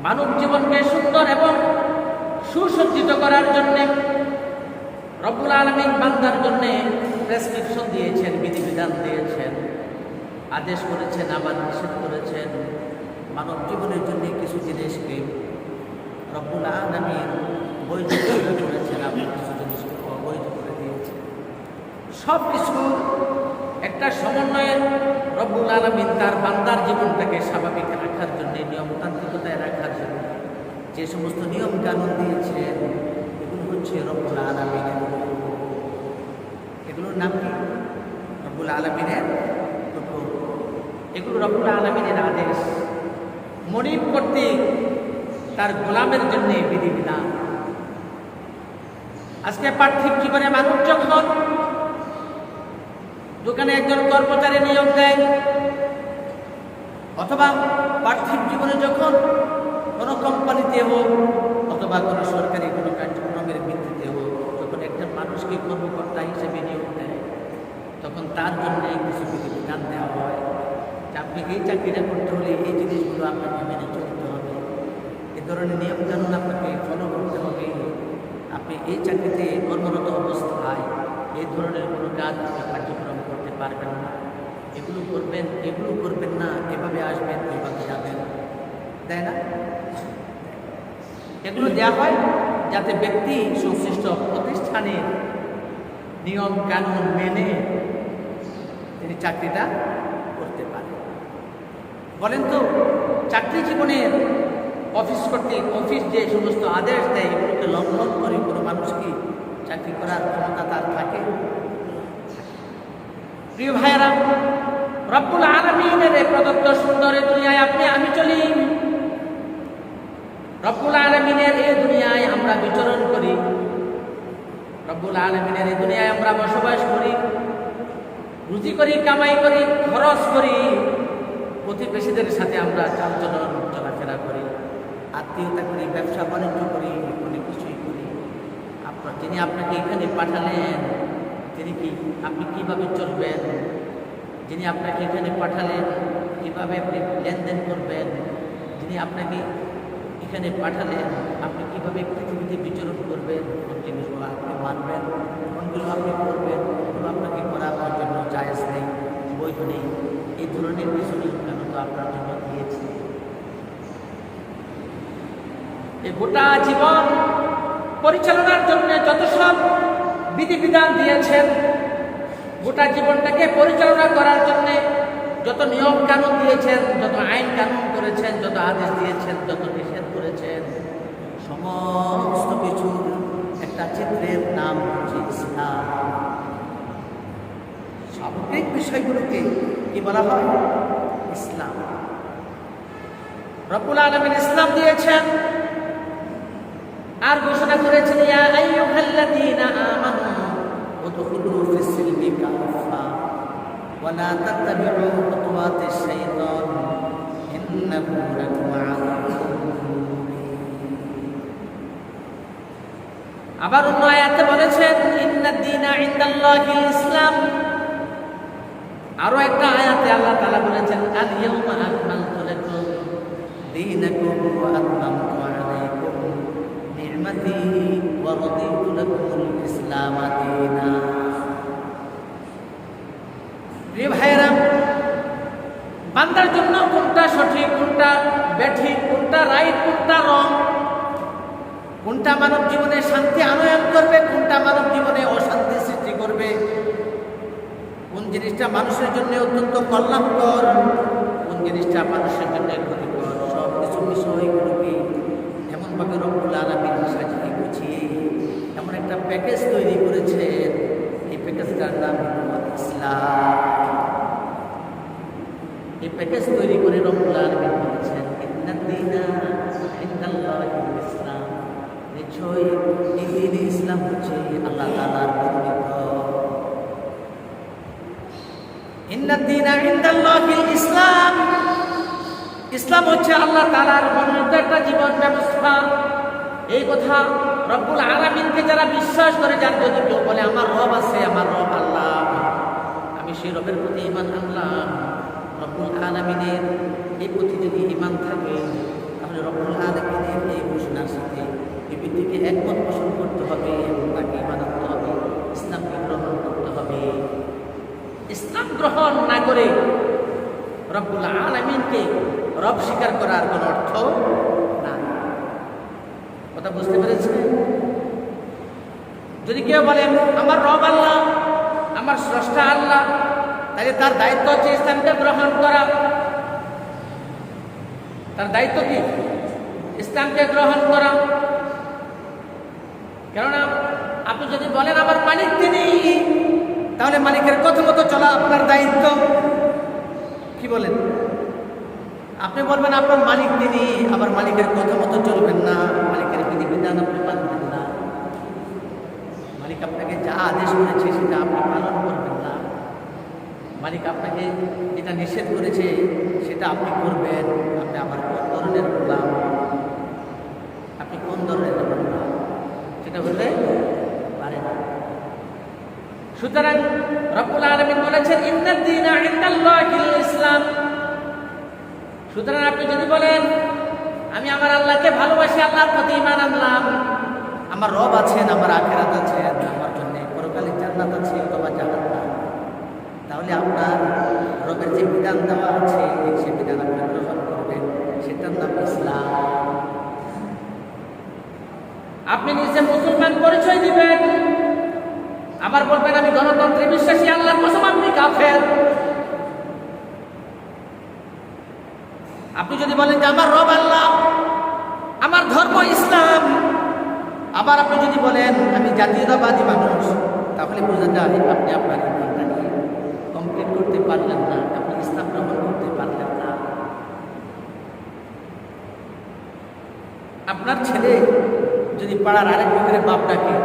মানব জীবনকে সুন্দর এবং সুসজ্জিত করার জন্য রব্বুল আলামিন বান্দার জন্য প্রেসক্রিপশন দিয়েছেন, বিধিবিধান দিয়েছেন, আদেশ করেছেন, আবার নিষেধ করেছেন। মানব জীবনের জন্য কিছু জিনিসকে রব্বুল আলামিন বৈধ করেছেন, আবার কিছু জিনিসকে অবৈধ করে দিয়েছেন। সব কিছু একটা সমন্বয়ে রব্বুল আলামিন তার বান্দার জীবনটাকে স্বাভাবিক রাখার জন্য, নিয়মতান্ত্রিকতায় রাখার জন্য যে সমস্ত নিয়ম কানুন দিয়েছেন, এগুলো হচ্ছে রব্বুল আলামিনের। এগুলোর নাম কি? রব্বুল আলামিনের হুকুম। এগুলো রব্বুল আলামিনের আদেশ। মনিব কর্তৃক তার গোলামের জন্য বিধিবিধান। আজকে পার্থিব জীবনে মানুষ যখন দোকানে একজন কর্মচারী নিয়োগ দেয়, অথবা পার্থিব জীবনে যখন কোনো কোম্পানিতে হোক অথবা কোনো সরকারি কোনো কার্যক্রমের ভিত্তিতে হোক, যখন একটা মানুষকে কর্মকর্তা হিসেবে নিয়োগ দেয়, তখন তার জন্য কিছু বিধিবিধান দেওয়া হয় যে আপনি এই চাকরিটা করতে হলে এই জিনিসগুলো আপনাকে মেনে চলতে হবে, এ ধরনের নিয়মকানুন আপনাকে ফলো করতে হবে, আপনি এই চাকরিতে কর্মরত অবস্থায় এই ধরনের কোনো কাজ কার্যক্রম করতে পারবেন না, এগুলো করবেন না, এভাবে আসবেন, এভাবে যাবেন, তাই না? এগুলো দেওয়া হয় যাতে ব্যক্তি সংশ্লিষ্ট প্রতিষ্ঠানের নিয়ম কানুন মেনে তিনি চাকরিটা করতে পারেন। বলেন তো, চাকরি জীবনের অফিস যে সমস্ত আদেশ দেয়, এগুলোকে লঙ্ঘন করে কোনো মানুষ কি চাকরি করার ক্ষমতা তার থাকে? প্রিয় ভাইয়েরা, রব্বুল আলামিনের এই প্রদত্ত সুন্দর দুনিয়ায় আপনি আমি চলি। রব্বুল আলামিনের এই দুনিয়ায় আমরা বিচরণ করি, রব্বুল আলামিনের এই দুনিয়ায় আমরা বসবাস করি, রুজি করি, কামাই করি, খরচ করি, প্রতিবেশীদের সাথে আমরা চালচলন চলাফেরা করি, আত্মীয়তা করি, ব্যবসা বাণিজ্য করি, অনেক কিছুই করি। যিনি আপনাকে এখানে পাঠালেন, আপনি কিভাবে চলবেন? যিনি আপনাকে এখানে পাঠালেন, কিভাবে আপনি লেনদেন করবেন? যিনি আপনাকে এখানে পাঠালেন, আপনি কিভাবে পৃথিবীতে বিচরণ করবেন? কোন জিনিসগুলো আপনি মানবেন, কোনগুলো আপনি করবেন, কোনগুলো আপনাকে করা আপনার জন্য জায়েজ নেই, বৈধ নেই, এই ধরনের কিছু নিয়মকানুন তো আপনার জন্য দিয়েছি। এই গোটা জীবন পরিচালনার জন্য যত সব বিধিবিধান দিয়েছেন, গোটা জীবনটাকে পরিচালনা করার জন্য যত নিয়ম কানুন দিয়েছেন, যত আইন কানুন করেছেন, যত আদেশ দিয়েছেন, যত নিষেধ করেছেন, সমস্ত কিছুর একটা চিত্রের নাম হচ্ছে ইসলাম। সামগ্রিক বিষয়গুলোকে কি বলা হয়? ইসলাম। রব্বুল আলামিন ইসলাম দিয়েছেন আর ঘোষণা করেছেন, ইয়া আইয়ুহাল্লাযীনা আমানু উদখুলু ফিস-সিলমি কাফা ওয়া লা তাত্তাবি'উ খুতুওয়াতিশ শাইতান ইন্নাহু লাকুম আদুউম মুবিন। আবার অন্য আয়াতে বলেছেন, ইন্নাদ-দীনা ইনদাল্লাহিল ইসলাম। আরো একটা আয়াতে আল্লাহ তাআলা বলেছেন, আল-ইয়াওমা আকমালতু লাকুম দীনাকুম ওয়া আতমামতু আলাইকুম নি'মাতি ওয়া রাদিতু লাকুমুল ইসলাম দীনা। প্রিয় ভাইয়েরা, বান্দার জন্য কোনটা সঠিক, কোনটা ব্যাঠিক, কোনটা রাইট, কোনটা রং, কোনটা মানব জীবনে শান্তি আনয়ন করবে, কোনটা মানব জীবনে অশান্তি সৃষ্টি করবে, কোন জিনিসটা মানুষের জন্য অত্যন্ত কল্যাণকর, কোন জিনিসটা মানুষের জন্য ক্ষতিকর, সব কিছু বিষয়গুলোকে এমনভাবে রব্বুল আলামিন সাজিয়ে গুছিয়ে এমন একটা প্যাকেজ তৈরি করেছেন, এই প্যাকেজটার নাম ইসলাম। এই প্যাকেজ তৈরি করে রব্বুল আলামিন বলেছেন, ইন্নাদ-দীনা ইনদাল্লাহিল ইসলাম। নিশ্চয়ই এই দ্বীন ইসলাম হচ্ছে আল্লাহ তাআলার মনোনীত। ইন্নাদ-দীনা ইনদাল্লাহিল ইসলাম। ইসলাম হচ্ছে আল্লাহ তাআলার মনোনীত একটা জীবন ব্যবস্থা। এই কথা রব্বুল আলামিনকে যারা বিশ্বাস করে, যার যদি কেউ বলে আমার রব আছে, আমার রব আল্লাহ, আমি সেই রবের প্রতি ঈমান আনলাম, রব্বুল আলামিনের এই প্রতি যদি ঈমান থাকে, তাহলে রব্বুল আলামিন একমত পোষণ করতে হবে এবং তাকে ঈমান আনতে হবে, ইসলামকে গ্রহণ করতে হবে। ইসলাম গ্রহণ না করে রব্বুল আলামিনকে রব স্বীকার করার কোনো অর্থ না। কথা বুঝতে পেরেছেন? যদি কেউ বলেন আমার রব আল্লাহ, আমার স্রষ্টা আল্লাহ, তাহলে তার দায়িত্ব হচ্ছে ইসলামকে গ্রহণ করা। তার দায়িত্ব কি? ইসলামকে গ্রহণ করা। কেননা আপনি যদি বলেন আমার মালিক তিনি, তাহলে মালিকের কথা মতো চলা আপনার দায়িত্ব। কি বলেন? আপনি বলবেন আপনার মালিক তিনি, আবার মালিকের কথা মতো চলবেন না, মালিকের বিধিবিধান আপনি মানবেন না, মালিক আপনাকে যা আদেশ করেছে সেটা আপনি পালন করবেন না, মালিক আপনাকে যেটা নিষেধ করেছে সেটা আপনি করবেন। আপনি আবার কোন ধরনের গোলাম, আপনি কোন ধরনের গোলাম, সেটা হতে পারে না। সুতরাং রব্বুল আলামিন বলেছেন ইন্নাদ দীনা ইনদাল্লাহিল ইসলাম। সুতরাং আপনি যদি বলেন আমি আমার আল্লাহকে ভালোবাসি, আল্লাহর প্রতি ঈমান আনলাম, আমার রব আছেন, আমার আখিরাত আছে, আমার জন্য পরকালে জান্নাত আছে অথবা জাহান্নাম, তাহলে আপনার রবের যে বিধান দেওয়া আছে সে বিধান আপনি গ্রহণ করবেন, সেটার নাম ইসলাম। আপনি নিজে মুসলমান পরিচয় দিবেন, আবার বলবেন আমি গণতন্ত্রে বিশ্বাসী, আল্লাহর কসম আপনি কাফের। আপনি যদি বলেন যে আমার রব আল্লাহ, আমার ধর্ম ইসলাম, আবার আপনি যদি বলেন আমি জাতীয়তাবাদী মানুষ, তাহলে বোঝা যায় আপনি আপনার ইমানটাকে কমপ্লিট করতে পারলেন না, আপনি ইসলাম গ্রহণ করতে পারলেন না। আপনার ছেলে যদি পাড়ার আরেক লোকের বাপ ডাকে,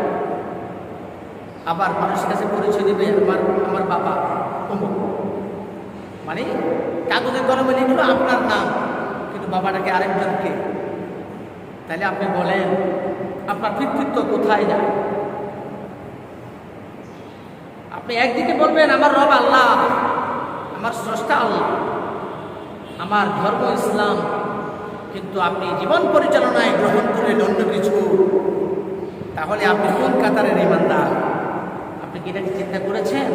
আবার মানুষের কাছে পরিচয় দিবে আমার বাবা অমুক, মানে কাগজের কলমে লিখলো আপনার নাম, কিন্তু বাবাটাকে আরেকজনকে, তাহলে আপনি বলেন আপনার পিতৃত্ব কোথায় যায়? আপনি একদিকে বলবেন আমার রব আল্লাহ, আমার স্রষ্টা আল্লাহ, আমার ধর্ম ইসলাম, কিন্তু আপনি জীবন পরিচালনায় গ্রহণ করলেন অন্য কিছু, তাহলে আপনি কোন কাতারের ঈমানদার? আপনি কি এটাকে চিন্তা করেছেন?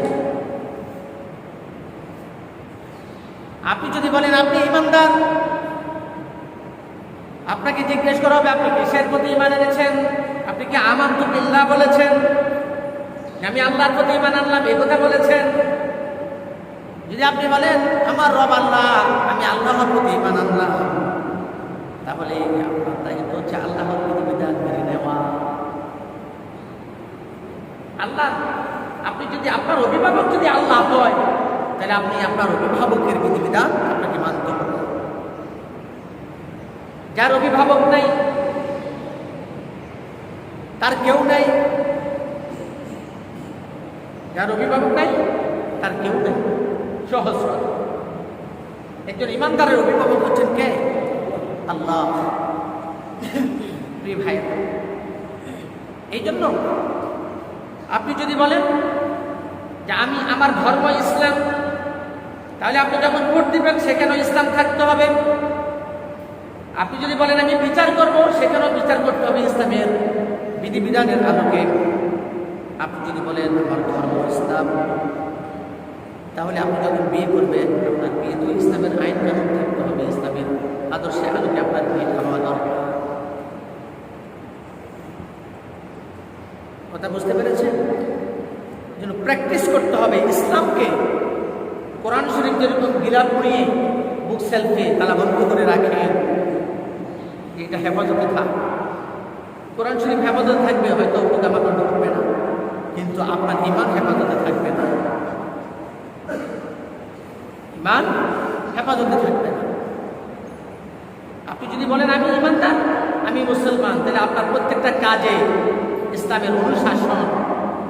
আপনি যদি বলেন আপনি ঈমানদার, আপনাকে জিজ্ঞেস করা হবে আপনি কিসের প্রতি ঈমান এনেছেন? আপনি কি আমানতু বিল্লাহ বলেছেন, আমি আল্লাহর প্রতি ঈমান আনলাম এই কথা বলেছেন? যদি আপনি বলেন আমার রব আল্লাহ, আমি আল্লাহর প্রতি ঈমান আনলাম, তাহলে আপনার দায়িত্ব হচ্ছে আল্লাহর বিধিবিধান মেনে নেওয়া। আল্লাহ, আপনি যদি আপনার অভিভাবক যদি আল্লাহ হয়, তাহলে আপনি আপনার অভিভাবকের বিধিবিধান আপনাকে মানতে হবে। যার অভিভাবক নাই, তার কেউ নাই, যার অভিভাবক নাই তার কেউ নাই, সহজ। একজন ইমানদারের অভিভাবক হচ্ছেন কে? আল্লাহ। প্রিয় ভাই, এই জন্য আপনি যদি বলেন যে আমি আমার ধর্ম ইসলাম, তাহলে আপনি যখন ভোট দিবেন সেখানেও ইসলাম থাকতে হবে। আপনি যদি বলেন আমি বিচার করব, সেখানেও বিচার করতে হবে ইসলামের বিধিবিধানের আলোকে। আপনি যদি বলেন আমার ধর্ম ইসলাম, তাহলে আপনি যখন বিয়ে করবেন আপনার বিয়ে তো ইসলামের আইন কানুন থাকতে হবে, ইসলামের আদর্শের আলোকে আপনার বিয়ে হওয়া দরকার। কথা বুঝতে পেরেছেন? জন্য প্র্যাকটিস করতে হবে ইসলামকে। কোরআন শরীফ যেরকম গিলাপ পড়িয়ে বুক সেলফে তালাবন্ধ করে রাখে, এটা হেফাজতে থাক। কোরআন শরীফ হেফাজতে থাকবে, হয়তো পোকামাকড় ঢুকবে না, কিন্তু আপনার ঈমান হেফাজতে থাকবে না। ঈমান হেফাজতে থাকবে না। আপনি যদি বলেন আমি ঈমানদার, আমি মুসলমান, তাহলে আপনার প্রত্যেকটা কাজে ইসলামের অনুশাসন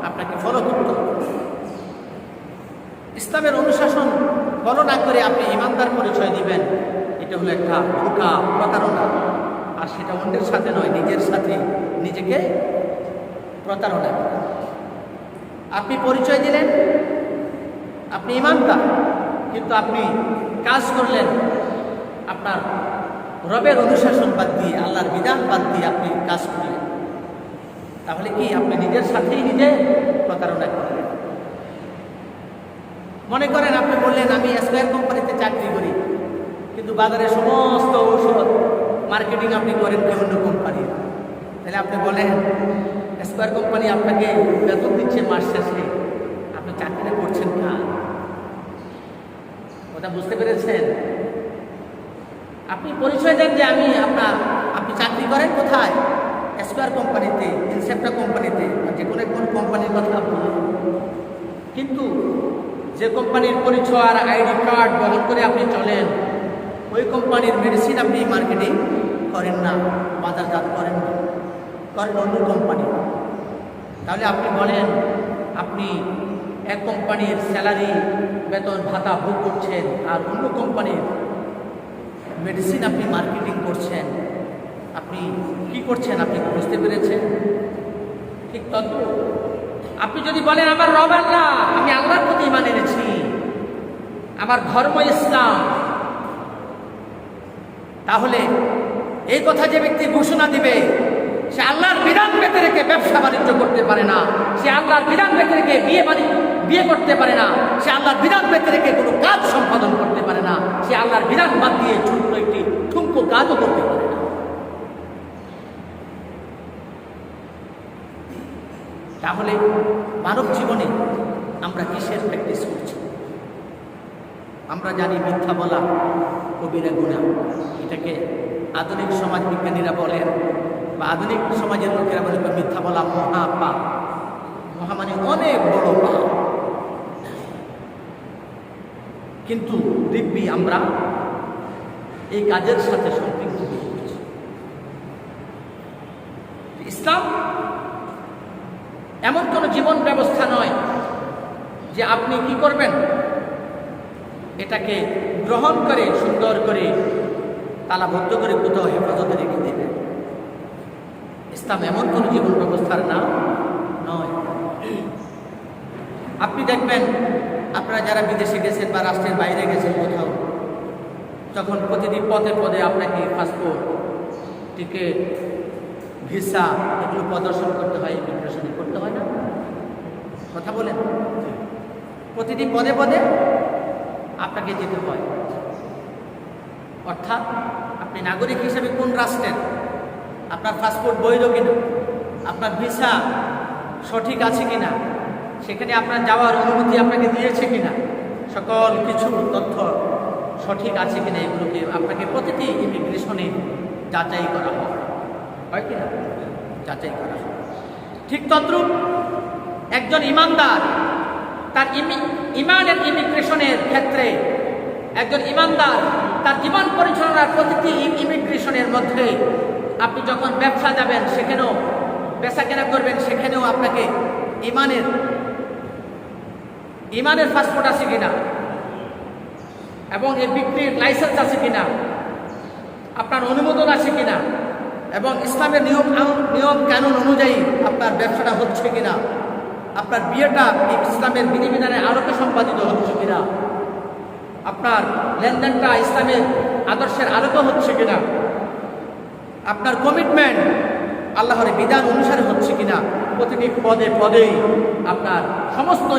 আপনাকে ফলো করতে হবে। ইসলামের অনুশাসন ফলো না করে আপনি ঈমানদার পরিচয় দিবেন, এটা হলো একটা ধোঁকা, প্রতারণা। আর সেটা অন্যের সাথে নয়, নিজের সাথে নিজেকে প্রতারণা। আপনি পরিচয় দিলেন আপনি ঈমানদার, কিন্তু আপনি কাজ করলেন আপনার রবের অনুশাসন বাদ দিয়ে, আল্লাহর বিধান বাদ দিয়ে আপনি কাজ করলেন, তাহলে কি আপনি নিজের সাথেই নিজে প্রতারণা করলেন? মনে করেন আপনি বললেন আমি স্কয়ার কোম্পানিতে চাকরি করি, কিন্তু বাজারে সমস্ত ঔষধ মার্কেটিং আপনি করেন কি অন্য কোম্পানির। তাহলে আপনি বলেন স্কয়ার কোম্পানি আপনাকে বেতন দিচ্ছে মাস শেষে, আপনি চাকরিটা করছেন না। ওটা বুঝতে পেরেছেন? আপনি পরিচয় দেন যে আপনি চাকরি করেন কোথায়, স্কয়ার কোম্পানিতে, ইনসেপ্টা কোম্পানিতে, যে কোনো কোম্পানির কথা বলুন। কিন্তু যে কোম্পানির পরিচয় আর আইডি কার্ড বহন করে আপনি চলেন, ওই কোম্পানির মেডিসিন আপনি মার্কেটিং করেন না, বাজারজাত করেন না, করেন অন্য কোম্পানি। তাহলে আপনি বলেন আপনি এক কোম্পানির স্যালারি, বেতন ভাতা ভোগ করছেন, আর অন্য কোম্পানির মেডিসিন আপনি মার্কেটিং করছেন। আপনি কি করছেন? আপনি বুঝতে পেরেছেন? ঠিক তত আপনি যদি বলেন আমার রব আল্লাহ, আমি আল্লাহর প্রতি ঈমান এনেছি, আমার ধর্ম ইসলাম, তাহলে এই কথা যে ব্যক্তি ঘোষণা দিবে সে আল্লাহর বিধান পেতে রেখে ব্যবসা বাণিজ্য করতে পারে না, সে আল্লাহর বিধান পেতে রেখে বিয়ে করতে পারে না, সে আল্লাহর বিধান পেতে রেখে কোনো কাজ সম্পাদন করতে পারে না, সে আল্লাহর বিধান বাদ দিয়ে ছোট্ট একটি ঠুমকো কাজও করতে পারে না। তাহলে মানব জীবনে আমরা কিসের প্র্যাকটিস করছি? আমরা জানি মিথ্যা বলা কবিরা গুনাহ, এটাকে আধুনিক সমাজ বিজ্ঞানীরা বলেন বা আধুনিক সমাজের লোকেরা বলে মিথ্যা বলা মহাপাপ। মহা মানে অনেক বড় পাপ। কিন্তু দিব্যি আমরা এই কাজের সাথে সম্পৃক্ত হয়েছি। ইসলাম এমন কোনো জীবন ব্যবস্থা নয় যে আপনি কি করবেন, এটাকে গ্রহণ করে সুন্দর করে তালাবদ্ধ করে কোথাও হেফাজতে রেখে দেবেন। ইসলাম এমন কোনো জীবন ব্যবস্থার নাম নয়। আপনি দেখবেন আপনারা যারা বিদেশে গেছেন বা রাষ্ট্রের বাইরে গেছেন কোথাও, যখন প্রতিদিন পদে পদে আপনাকে পাসপোর্ট, টিকিট, ভিসা এগুলো প্রদর্শন করতে হয়, ইমিগ্রেশনে করতে হয় না? কথা বলেন, প্রতিদিন পদে পদে আপনাকে যেতে হয়। অর্থাৎ আপনি নাগরিক হিসেবে কোন রাষ্ট্রের, আপনার পাসপোর্ট বৈধ কিনা, আপনার ভিসা সঠিক আছে কিনা, সেখানে আপনার যাওয়ার অনুমতি আপনাকে দিয়েছে কিনা, সকল কিছু তথ্য সঠিক আছে কিনা, এগুলোকে আপনাকে প্রতিটি ইমিগ্রেশনে যাচাই করা হয় কিনা, যাচাই করা হয়। ঠিক তদ্রূপ একজন ইমানদার তার ইমানের ইমিগ্রেশনের ক্ষেত্রে, একজন ইমানদার তার জীবন পরিচালনার প্রতিটি ইমিগ্রেশনের মধ্যে, আপনি যখন ব্যবসা যাবেন সেখানেও বেচা কেনা করবেন, সেখানেও আপনাকে ইমানের পাসপোর্ট আছে কিনা এবং এই বিক্রির লাইসেন্স আছে কিনা, আপনার অনুমোদন আছে কিনা, এবং ইসলামের নিয়ম কানুন অনুযায়ী আপনার ব্যবসাটা হচ্ছে কিনা, আপনার বিয়েটা ইসলামের বিধিবিধানের আলোকে সম্পাদিত হচ্ছে কিনা, আপনার লেনদেনটা ইসলামের আদর্শের আলোকে হচ্ছে কিনা, আপনার কমিটমেন্ট আল্লাহর বিধান অনুসারে হচ্ছে কিনা, প্রতিটি পদে পদেই আপনার সমস্ত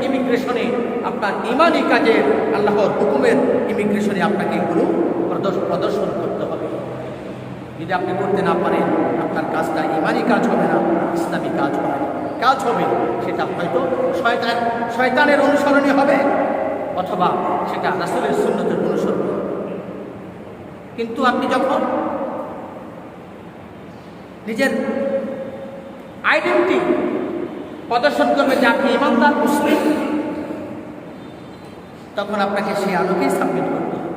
ইমিগ্রেশনে, আপনার ইমানি কাজে, আল্লাহর হুকুমের ইমিগ্রেশনে আপনাকে এগুলো প্রদর্শন করতে হবে। যদি আপনি করতে না পারেন, আপনার কাজটা ইমানি কাজ হবে না, ইসলামী কাজ হবে না। কাজ হবে সেটা হয়তো শয়তানের অনুসরণে হবে, অথবা সেটা রাসূলের সুন্নতের অনুসরণ। কিন্তু আপনি যখন নিজের আইডেন্টিটি প্রদর্শন করবেন যে আপনি ইমানদার মুসলিম, তখন আপনাকে সেই আলোকেই সাবমিট করতে হবে।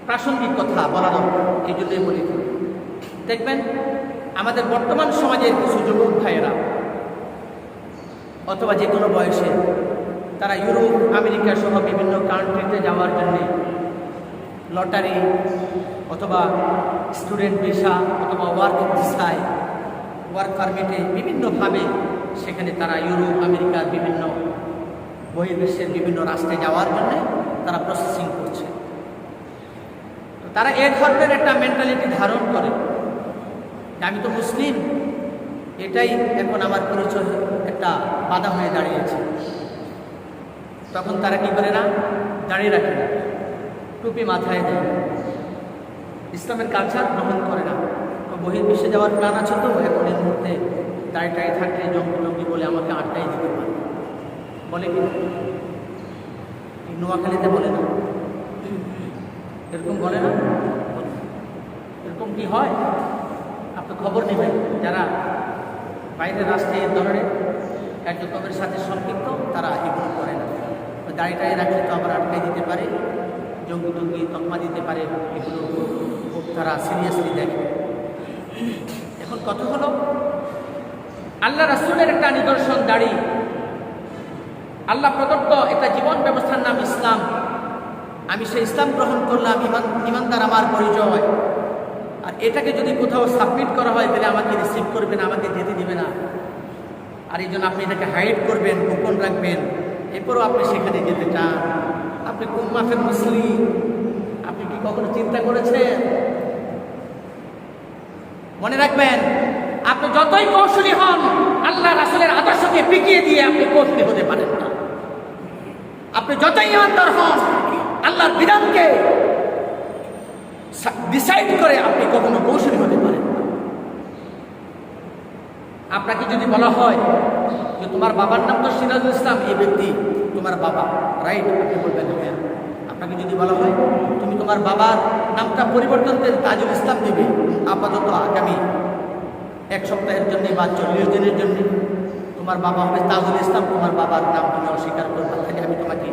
প্রাসঙ্গিক কথা বলা দরকার, এই জন্যই বলি। দেখবেন আমাদের বর্তমান সমাজের কিছু যুবক ভাইয়েরা অথবা যে কোনো বয়সে, তারা ইউরোপ, আমেরিকা সহ বিভিন্ন কান্ট্রিতে যাওয়ার জন্যে লটারি অথবা স্টুডেন্ট ভিসা অথবা ওয়ার্ক ভিসায়, ওয়ার্ক পারমিটে বিভিন্নভাবে সেখানে তারা ইউরোপ, আমেরিকার বিভিন্ন বহির্বিশ্বের বিভিন্ন রাষ্ট্রে যাওয়ার জন্য তারা প্রসেসিং করছে। তো তারা এই ধরনের একটা মেন্টালিটি ধারণ করে যে আমি তো মুসলিম, এটাই এখন আমার পরিচয় একটা বাধা হয়ে দাঁড়িয়েছে। তখন তারা কি করে না, দাঁড়িয়ে রাখে না, টুপি মাথায় দেয়, ইসলামের কালচার গ্রহণ করে না। বহির্বিশ্বে যাওয়ার প্ল্যান আছে, তো এখন এই মুহূর্তে দাঁড়িয়ে থাকলে জঙ্গি বলে আমাকে আটকাই দিতে পারে, বলে কি নোয়াখালীতে বলে না, এরকম বলে না, এরকম কি হয় আপনি খবর নেবেন। যারা বাইরের রাষ্ট্রে এই ধরনের কার্যক্রমের সাথে সম্পৃক্ত তারা এগুলো করে না। দাঁড়িয়ে রাখলে তো আবার আটকাই দিতে পারে, জঙ্গি তকমা দিতে পারে, এগুলো খুব তারা সিরিয়াসলি দেখে। এখন কথা হলো, আল্লাহ রাসূলের একটা নিদর্শন দাড়ি, আল্লাহ প্রদত্ত একটা জীবন ব্যবস্থার নাম ইসলাম। আমি সেই ইসলাম গ্রহণ করলাম, ইমানদার আমার পরিচয়। আর এটাকে যদি কোথাও সাবমিট করা হয় তাহলে আমাকে রিসিভ করবে না, আমাকে যেতে দিবে না। আর এই জন্য আপনি এটাকে হাইড করবেন, গোপন রাখবেন, এরপরও আপনি সেখানে যেতে চান। আপনি কোন মাফের মুসলিম? আপনি কি কখনো চিন্তা করেছেন? মনে রাখবেন, আপনি যতই কৌশলী হন, আল্লাহ রাসূলের আদর্শকে পিকিয়ে দিয়ে আপনি কৌশলী হতে পারেন না। আপনি যতই ইমানদার হন, আল্লাহর বিধানকে ডিসাইড করে আপনি কখনো কৌশলী হতে পারেন না। আপনাকে যদি বলা হয় যে তোমার বাবার নাম তো সিরাজুল ইসলাম, এই ব্যক্তি তোমার বাবা, রাইট? আপনি বলবেন হ্যাঁ। আপনাকে যদি বলা হয় তুমি তোমার বাবার নামটা পরিবর্তন করে তাজুল ইসলাম দেবে, আপাতত আগামী 1 সপ্তাহের জন্য বা 40 দিনের জন্য তোমার বাবা হবে তাজুল ইসলাম, তোমার বাবার নাম তুমি অস্বীকার করবে, তাহলে আমি তোমাকে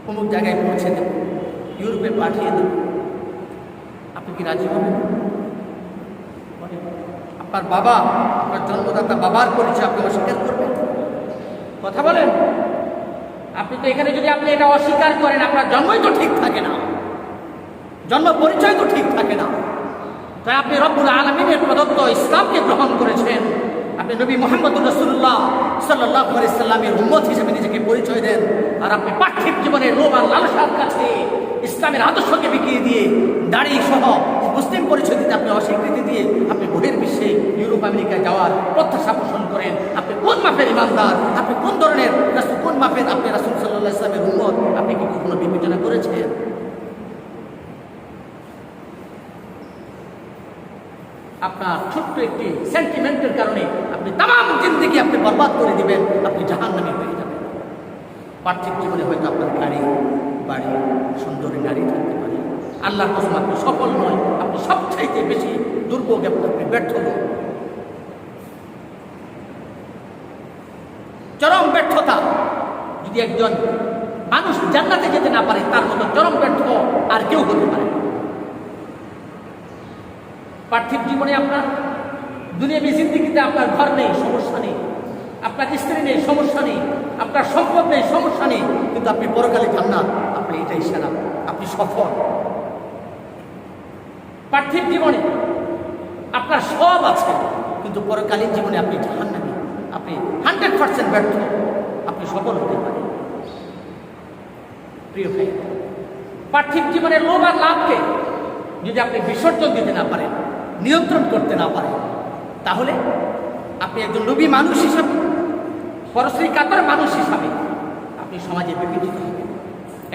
অমুক জায়গায় পৌঁছে দেব, ইউরোপে পাঠিয়ে দেব, আপনি কি রাজি হবেন? আপনার বাবা, আপনার জন্মদাতা বাবার পরিচয় আপনি অস্বীকার করবেন? কথা বলেন। আপনি তো এখানে যদি আপনি এটা অস্বীকার করেন, আপনার জন্মই তো ঠিক থাকে না, জন্ম পরিচয় তো ঠিক থাকে না। তাই আপনি রব্বুল আলামিনের প্রদত্ত ইসলামকে গ্রহণ করেছেন, আপনি নবী মুহাম্মদুর রাসূলুল্লাহ সাল্লাল্লাহু আলাইহি সাল্লামের উম্মত হিসেবে নিজেকে পরিচয় দেন। আর আপনি পার্থিব জীবনের লোভ আর লালসার কাছে ইসলামের আদর্শকে বিকিয়ে দিয়ে দাড়ি সহ মুসলিম পরিচয় দিতে আপনি অস্বীকৃতি দিয়ে আপনি বহির্বিশ্বে ইউরোপ আমেরিকা যাওয়ার প্রত্যাশা পোষণ করেন। আপনি কোন মাপের ইমানদার? আপনি কোন ধরনের রাসূল, কোন মাপের আপনি রাসূল সাল্লাল্লাহু আলাইহি সাল্লামের উম্মত? আপনি কি কখনো বিবেচনা করেছেন? আপনার ছোট্ট একটি সেন্টিমেন্টের কারণে আপনি তাম জিন্দেগি আপনি বরবাদ করে দিবেন, আপনি জাহান্নামী হয়ে যাবেন। পার্থিব জীবনে হয়তো আপনার গাড়ি, বাড়ি, সুন্দরী নারী থাকতে পারে, আল্লাহর কসম আপনি সফল নয়, আপনি সবচাইতে বেশি দুর্ভোগ এবং আপনি ব্যর্থ লোক। চরম ব্যর্থতা। যদি একজন মানুষ জান্নাতে যেতে না পারে, তার মতো চরম ব্যর্থ আর কেউ হতে পারে না। পার্থিব জীবনে আপনার দুনিয়াবী জিন্দেগিতে আপনার ঘর নেই, সমস্যা নেই, আপনার স্ত্রী নেই, সমস্যা নেই, আপনার সম্পদ নেই, সমস্যা নেই, কিন্তু আপনি পরকালে জান্নাত, আপনি এটাই সেরা, আপনি সফল। পার্থিব জীবনে আপনার সব আছে, কিন্তু পরকালীন জীবনে আপনি জাহান্নামী, আপনি 100% ব্যর্থ, আপনি সফল হতে পারেন। প্রিয় ভাই, পার্থিব জীবনের লোভ আর লাভকে যদি আপনি বিসর্জন দিতে না পারেন, নিয়ন্ত্রণ করতে না পারেন, তাহলে আপনি একজন নবী মানুষ হিসাবে, পরশ্রী কাতর মানুষ হিসাবে আপনি সমাজে বিবেচিত হবেন।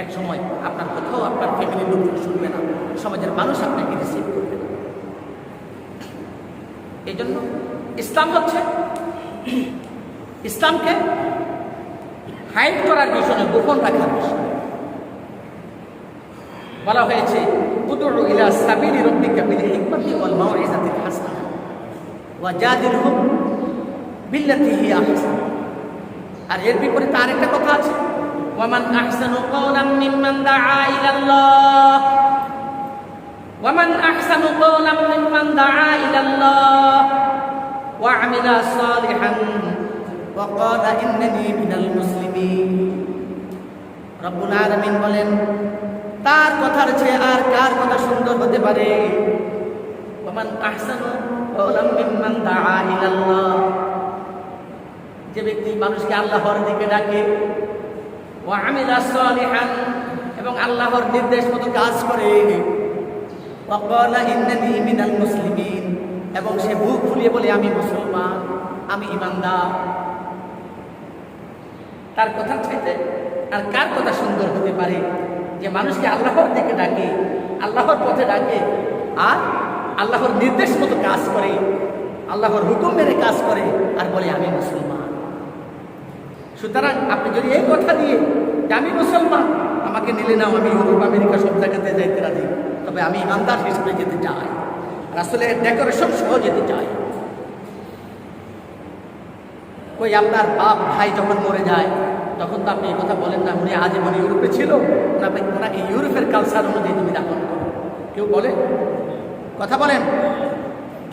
এক সময় আপনার কোথাও আপনার ফ্যামিলির লোকজন শুনবে না, সমাজের মানুষ আপনাকে রিসিভ করবে না। এই জন্য ইসলাম হচ্ছে, ইসলামকে হাইড করার বিষয়, গোপন রাখার বিষয়। বলা হয়েছে উদউ ইলা সাবিলি রাব্বিকা বিল হিকমাতি ওয়াল মাউইযাতিল হাসানাহ ওয়া জাদিলহুম বিল্লাতী হিয়া আহসান। আর এর বিপরীতে আরেকটা কথা আছে, ওয়ামান আহসানু কাওলাম মিম্মান দাআ ইলাল্লাহ, ওয়ামান আহসানু কাওলাম মিম্মান দাআ ইলাল্লাহ ওয়া আমিলা সালিহান ওয়া ক্বালা ইন্নানী মিনাল মুসলিমিন। রব্বুল আলামিন বলেন, তার কথার চেয়ে আর কার কথা সুন্দর হতে পারে? ওয়ামান আহসানু কাওলাম মিম্মান দাআ ইলাল্লাহ, যে ব্যক্তি মানুষকে আল্লাহর দিকে ডাকে, ওয়া আমিলা সালিহান, এবং আল্লাহর নির্দেশ মতো কাজ করে, ওয়া ক্বালা ইন্নানী মিনাল মুসলিমিন, এবং সে বুক ফুলিয়ে বলে আমি মুসলমান, আমি ইমানদার। তার কথা চাইতে আর কার কথা সুন্দর হতে পারে যে মানুষকে আল্লাহর দিকে ডাকে, আল্লাহর পথে ডাকে, আর আল্লাহর নির্দেশ মতো কাজ করে, আল্লাহর হুকুম মেনে কাজ করে, আর বলে আমি মুসলমান। সুতরাং আপনি যদি এই কথা দিয়ে যে আমি মুসলমান, আমাকে নিলে নাও, আমি ইউরোপ আমেরিকা সব জায়গাতে যাইতে রাজি, তবে আমি ইমানদার হিসেবে যেতে চাই, রাসূলের ডেকোরেশন সহ যেতে চাই। ওই আপনার বাপ ভাই যখন মরে যায় তখন তো আপনি এই কথা বলেন না, উনি আজীবন ইউরোপে ছিল, ওনাকে ইউরোপের কালচার অনুযায়ী তুমি দাফন করো। কেউ বলে? কথা বলেন।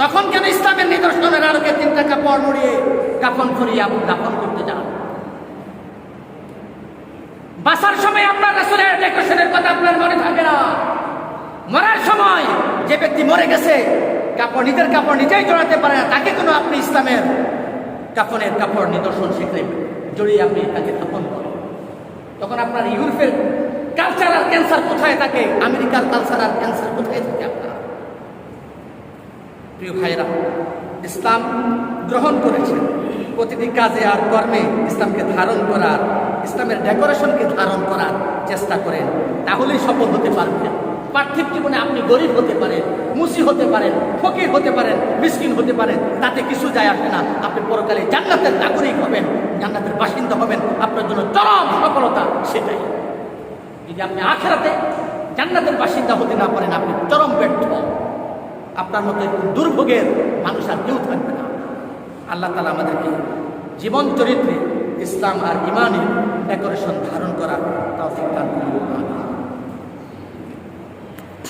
তখন কেন ইসলামের নিদর্শনের আলোকে 3টা কাপড় মুড়িয়ে কাফন করিয়ে আপনি দাফন করতে যান? বাঁচার সময় আপনার রাসূলের ডেকোরেশনের কথা আপনার মনে থাকে না, মরার সময় যে ব্যক্তি মরে গেছে নিজের কাপড় নিজেই জড়াতে পারে না, তাকে কোনো আপনি ইসলামের কাফনের কাপড় নিদর্শন শিখে জড়িয়ে আপনি তাকে দাফন করেন। তখন আপনার ইউরোপের কালচার আর ক্যান্সার কোথায় থাকে? আমেরিকার কালচার আর ক্যান্সার কোথায় থাকে আপনার? প্রিয় ভাইরা, ইসলাম গ্রহণ করেছেন, প্রতিটি কাজে আর কর্মে ইসলামকে ধারণ করার, ইসলামের ডেকোরেশনকে ধারণ করার চেষ্টা করেন, তাহলেই সফল হতে পারবেন। পার্থিব জীবনে আপনি গরিব হতে পারেন, মুসি হতে পারেন, ফকির হতে পারেন, মিসকিন হতে পারেন, তাতে কিছু যায় আসে না। আপনি পরকালে জান্নাতের নাগরিক হবেন, জান্নাতের বাসিন্দা হবেন, আপনার জন্য চরম সফলতা সেটাই। যদি আপনি আখিরাতে জান্নাতের বাসিন্দা হতে না পারেন, আপনি চরম ব্যর্থ। আপনার মতো দুর্ভোগের মানুষ আর কেউ থাকবে না। আল্লাহ তাআলা আমাদেরকে জীবন চরিত্রে ইসলাম আর ইমানের ডেকোরেশন ধারণ করার তৌফিক দান করুন।